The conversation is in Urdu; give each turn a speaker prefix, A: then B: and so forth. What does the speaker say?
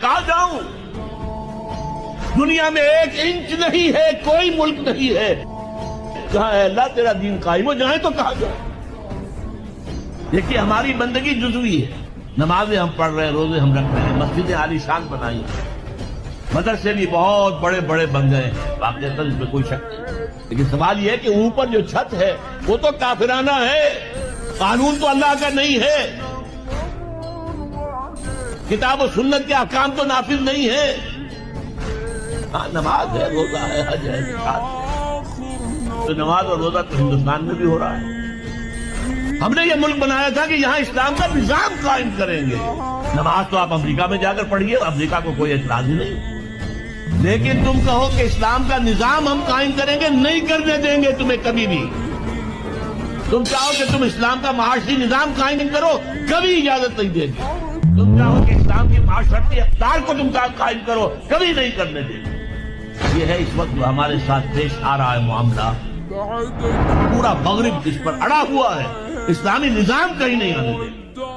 A: کہاں جاؤں؟ دنیا میں 1 انچ نہیں ہے، کوئی ملک نہیں ہے جہاں اے اللہ تیرا دین قائم ہو، جائیں تو کہاں جائیں؟ دیکھیے ہماری بندگی جزوی ہے، نمازیں ہم پڑھ رہے ہیں، روزے ہم رکھ رہے ہیں، مسجدیں عالی شان بنائی ہیں، مدرسے بھی بہت بڑے بڑے بن گئے ہیں، واقعتاً اس میں کوئی شک نہیں، لیکن سوال یہ ہے کہ اوپر جو چھت ہے وہ تو کافرانہ ہے، قانون تو اللہ کا نہیں ہے، کتاب و سنت کے احکام تو نافذ نہیں ہے۔ ہاں نماز ہے، روزہ ہے، حج ہے، زکات ہے، تو نماز اور روزہ تو ہندوستان میں بھی ہو رہا ہے۔ ہم نے یہ ملک بنایا تھا کہ یہاں اسلام کا نظام قائم کریں گے۔ نماز تو آپ امریکہ میں جا کر پڑھیے، امریکہ کو کوئی اعتراض ہی نہیں، لیکن تم کہو کہ اسلام کا نظام ہم قائم کریں گے، نہیں کرنے دیں گے تمہیں کبھی بھی۔ تم چاہو کہ تم اسلام کا معاشی نظام قائم کرو، کبھی اجازت نہیں دیں گے۔ تم چاہو کہ اسلام کی معاشرتی اقدار کو تم قائم کرو، کبھی نہیں کرنے دیں گے۔ یہ ہے اس وقت جو ہمارے ساتھ پیش آ رہا ہے معاملہ، پورا مغرب اس پر اڑا ہوا ہے، اسلامی نظام کہیں نہیں آنے دے گا۔